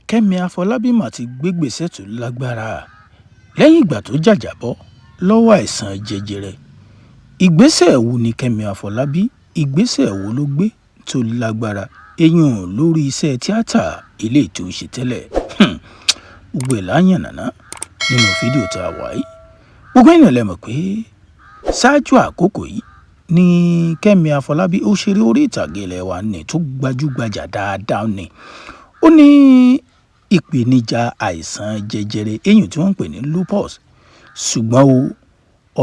Kẹ́mi Àfọlábí mà ti gbégbèsè tó lágbára lẹ́yìn ìgbà tó jàjàbọ́ lọ́wọ́ àìsàn jẹjẹrẹ. Ìgbésẹ̀ wo ni Kẹ́mi Àfọlábí ìgbésẹ̀ wo ló gbé tó lágbára èèyàn lórí iṣẹ́ tíátà eléyìí tó ń ṣe tẹ́lẹ̀? Gbogbo ẹ̀ la yànnàná nínú fídíò tá a wà yìí. Gbogbo èèyàn lẹ mọ̀ pé ṣáájú àkókò yìí ni Kẹ́mi Àfọlábí òṣèré orí ìtàgé ilẹ̀ wa ní tó gbajúgbajà dáadáa ni. Ó ní ìpèníjà àìsàn jẹjẹrẹ èèyàn tí wọ́n ń pè ní lupus, ṣùgbọ́n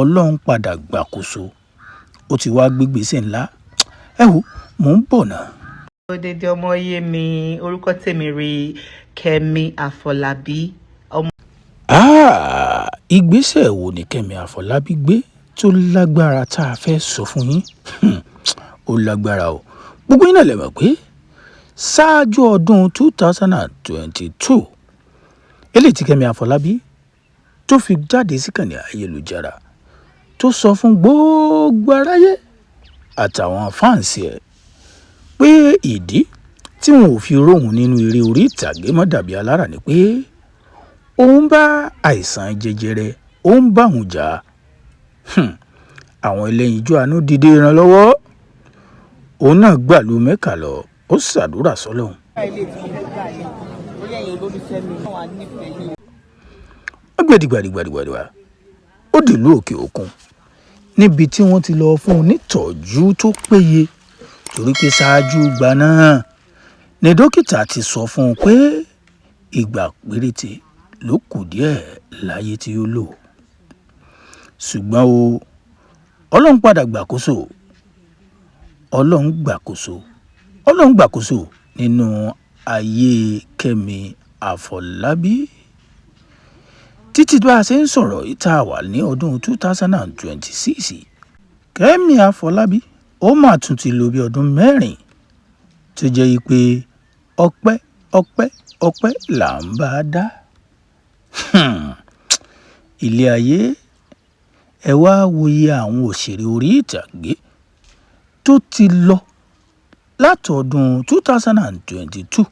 Ọlọ́run padà gbàkóso, ó ti wá gbégbèsè ńlá. Ẹ wo, mò ń bọ̀ náà. Dédé ọmọ yé mi, orúkọ tèmi rí Kẹ́mi Àfọlábí. Ìgbésẹ̀ wo ni Kẹ́mi Àfọlábí gbé tó lágbára tá a fẹ́ sọ fún yín? Ó lágbára o. Gbogbo yín náà lẹ mọ̀ pé ṣáájú ọdún 2022 eléyìí tí Kẹ́mi Àfọlábí tó fi jáde síkànnì ayélujára tó sọ fún gbogbo aráyé àtàwọn fáǹsì ẹ̀ pé ìdí tí wọn ò fi róhun nínú eré orí ìtàgé mọ́ dàbí alára ni pé òun bá àìsàn jẹjẹrẹ ó ń bá òun jà. Àwọn ẹlẹ́yinjú àánú dìde ìrànlọ́wọ́, òun náà gbàlú Mẹ́kà lọ, ó ṣàdúrà sọ́lọ́hun. Ó gbẹ̀dìgbàdìgbàdìgbà ó dìlú òkè òkun níbi tí wọ́n ti lọ fún un nítọ́jú tó péye, torí pé ṣáájú ìgbà náà ni dókítà ti sọ fún un pé ìgbà péréte ló kù díẹ̀ láyé tí ó lò. Ṣùgbọ́n Ọlọ́run padà gbàkóso, Ọlọ́run gbàkóso nínú ayé Kẹ́mi Àfọlábí. Títí bá a ṣe ń sọ̀rọ̀ ìta wà ní ọdún 2026, Kẹ́mi Àfọlábí ó mà tún ti lò bí ọdún 4 tó jẹ́ pé ọpẹ́ là ń bá a dá. Ilé ayé, ẹ wá wòye àwọn òṣèré orí ìtàgé tó ti lọ látọdún 2022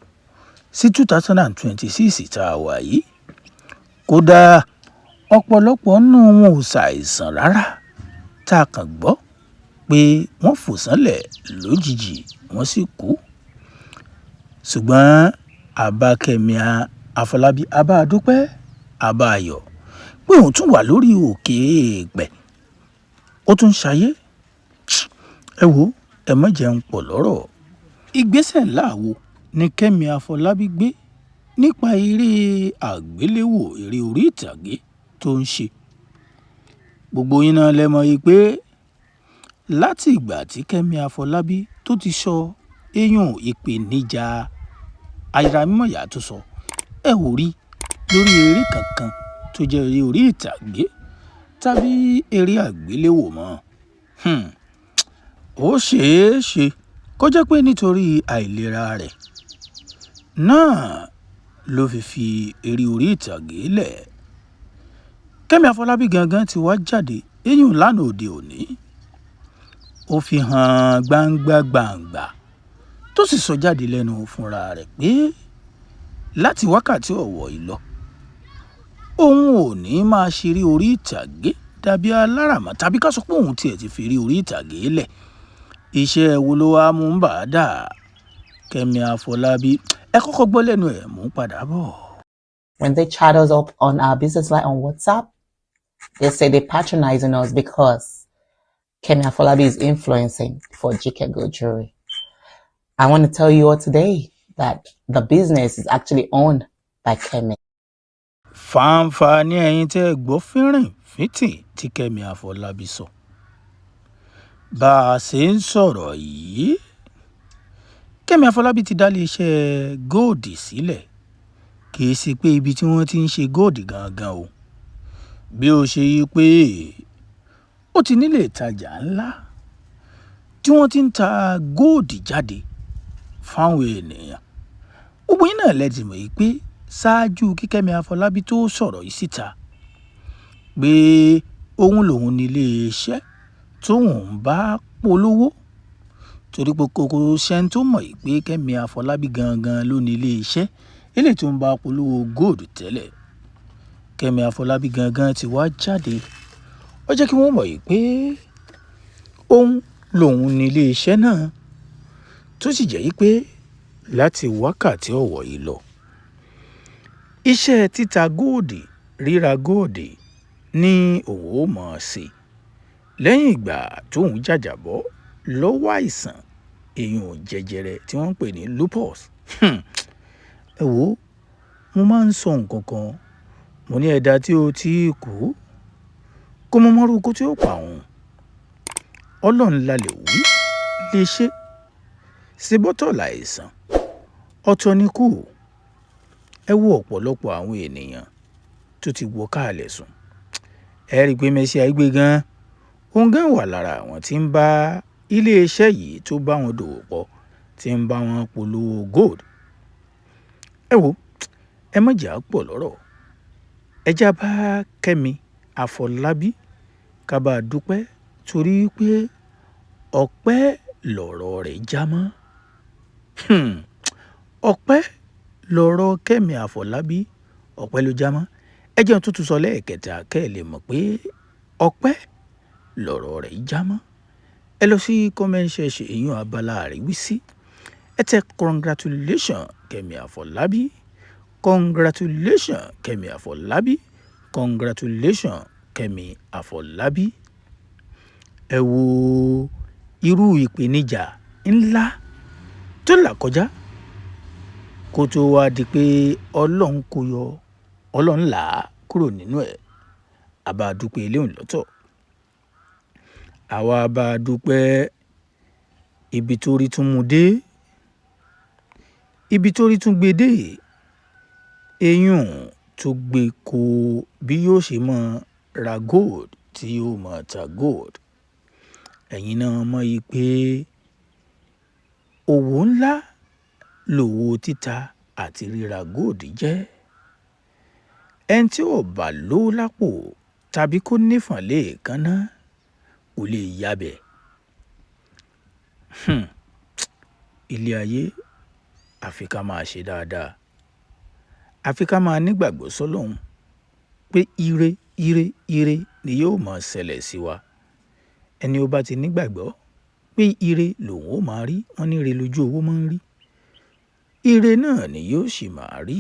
sí 2026 tá a wà yìí. Kódà ọ̀pọ̀lọpọ̀ nínú wọn ò ṣàìsàn rárá, tá a kàn gbọ́ pé wọ́n fò sánlẹ̀ lójijì wọ́n sì kú. Ṣùgbọ́n àbá Kẹ́mi Àfọlábí àbá dúpẹ́ àbá ayọ̀ pé òun tún wà lórí òkè èèpẹ̀, ó tún ṣayé. Ẹ wo, ẹ má jẹun pọ̀ lọ́rọ̀. Ìgbésẹ̀ ńlá wo ni Kẹ́mi Àfọlábí gbé nípa eré àgbéléwò eré orí ìtàgé tó ń ṣe? Gbogbo yín náà lẹ mọ̀ pé láti ìgbà tí Kẹ́mi Àfọlábí tó ti sọ èèyàn ìpèníjà ayáramímọ̀yà tó sọ, ẹ ò rí lórí eré kankan tó jẹ́ eré orí ìtàgé tàbí eré àgbéléwò mọ́. Ó ṣeé ṣe kó jẹ́ pé nítorí àìlera rẹ̀ náà ló fi eré orí ìtàgé lẹ̀. Kẹ́mi Àfọlábí gangan ti wá jáde èèyàn lánàá òde òní, ó fi hàn gbangba tó sì sọ jáde lẹ́nu fúnra rẹ̀ pé láti wákàtí ọ̀wọ̀ yìí lọ òun ò ní máa ṣeré orí ìtàgé dàbí aláràmọ́, tàbí ká sọ pé òun tiẹ̀ ti fi eré orí ìtàgé lẹ̀. Iṣẹ́ wo ló wá mú bá a dà? Kẹ́mi Àfọlábí, ẹ kọ́kọ́ gbọ́ lẹ́nu ẹ̀, mò ń padà bọ̀. When they chat us up on our business line on WhatsApp, they say they're patronizing us because Kẹ́mi Àfọlábí is influencing for GK Gold Jewelry. I want to tell you all today that the business is actually owned by Kẹ́mi. Fàǹfààní ẹ̀yin tẹ́ ẹ gbọ́ fínrìn-fíntín tí Kẹ́mi Àfọlábí sọ. Bá a ṣe ń sọ̀rọ̀ yìí, Kẹ́mi Àfọlábí ti dá iléeṣẹ́ góòdì sílẹ̀. Kì í ṣe pé ibi tí wọ́n ti ń ṣe góòdì gangan o, bí ó ṣe yí pé ó ti nílé ìtajà ńlá tí wọ́n ti ń ta góòdì jáde fáwọn ènìyàn. Gbogbo yín náà lẹ ti mọ̀ pé ṣáájú kí Kẹ́mi Àfọlábí tó sọ̀rọ̀ yìí síta pé òun lòun ní iléeṣẹ́ tóun bá polówó torí pé kókó ṣẹ́ni tó mọ̀ yìí pé Kẹ́mi Àfọlábí gangan ló ní ilé-iṣẹ́ eléyìí tó ń bá polówó gold tẹ́lẹ̀. Kẹ́mi Àfọlábí gangan ti wá jáde ó jẹ́ kí wọ́n mọ̀ yìí pé òun lòun ní ilé-iṣẹ́ náà tó sì jẹ́ yìí pé láti wákàtí ọ̀wọ̀ yìí lọ iṣẹ́ títa góòdì ríra góòdì ní òun ó mọ̀ ọ́n sí lẹ́yìn ìgbà tóun jàjàbọ́ lọ́wọ́ àìsàn èèyàn jẹjẹrẹ tí wọ́n ń pè ní lupus. Ẹ wo mo máa ń sọ nǹkan kan mo ní ẹ̀dá tí ó ti kú kó mọ mọ́rú kó tí ó pa òun ọlọ́run la lè wí lè ṣe bọ́tọ̀ láìsàn ọ̀tọ̀ ni kú. Ẹ wo ọ̀pọ̀lọpọ̀ àwọn ènìyàn tó ti wọ káàlẹ̀ sùn ẹ rí i pé Mercy Aigbe gan òun gan wà lára àwọn tí ń bá iléeṣẹ́ yìí tó bá wọn dòwò pọ̀ tí ń bá wọn polówó gold. Ẹ wo ẹ má jà pọ̀ lọ́rọ̀ ẹ já bá Kẹ́mi Àfọlábí ká bá a dúpẹ́ torí pé ọpẹ́ lọ̀rọ̀ rẹ̀ já mọ́. Ọpẹ́ lọ̀rọ̀ Kẹ́mi Àfọlábí ọpẹ́ ló já mọ́. Ẹ jẹ́ n tún sọ lẹ́ẹ̀kẹta kẹ́ ẹ lè mọ̀ pé ọpẹ́ lọ̀rọ̀ rẹ̀ já mọ́. Ẹ lọ sí comment section èèyàn abala àríwísí ẹ tẹ congratulation Kẹ́mi Àfọlábí congratulation Kẹ́mi Àfọlábí congratulation Kẹ́mi Àfọlábí. Ẹ wo irú ìpèníjà ńlá tó là kọjá kó tó wá di pé ọlọ́run kó yọ ọlọ́run là á kúrò nínú ẹ̀ àbá dúpẹ́ eléhùn lọ́tọ̀. Àwa bá dúpẹ́ ibi tó rí tún mú dé ibi tó rí tún gbé dé eyín tó gbé kó bí yóò ṣe mọ́ ra gold tí yóò mọ́ ta gold. Ẹ̀yin náà mọ̀ yìí pé òwò ńlá lòwò títa àti ríra gold jẹ́. Ẹni tí ò bá lówó lápò tàbí kó nífọ̀n léèkánná kò lè yabẹ̀. Ilé ayé àfi ká máa ṣe dáadáa àfi ká máa nígbàgbọ́ sọ́lọ́hun pé ire ni yóò máa ṣẹlẹ̀ sí wa. Ẹni ó bá ti nígbàgbọ́ pé ire lòun ó máa rí wọ́n ní ire lójú owó máa ń rí ire náà ni yóò sì máa rí.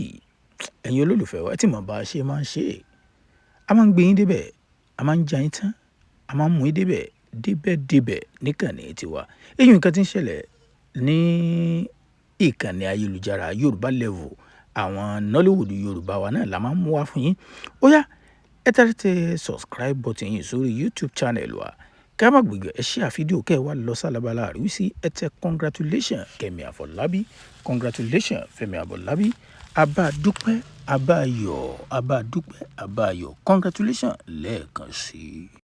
Ẹ̀yin olólùfẹ́ wa tí mo bá ṣe máa ń ṣe a máa ń gbé yín débẹ̀ a máa ń ja yín tán a máa ń mú yín débẹ̀ níkànnì tiwa. Èyí nǹkan tí ń ṣẹlẹ̀ ní ìkànnì ayélujára Yorùbá Level àwọn Nollywood Yorùbá wa náà la máa ń mú wá fún yín. Ó yá ẹ tẹ subscribe button yín sórí YouTube channel wa ká má gbàgbé ẹ share fídíò kẹ́ ẹ wá lọ sálábàlá àríwísí ẹ tẹ congratulation Kẹ́mi Àfọlábí congratulation Fẹ́mi Àfọlábí abá dúpẹ́ abá yọ̀ abá dúpẹ́ abá yọ̀ congratulation lẹ́ẹ̀kan sí i.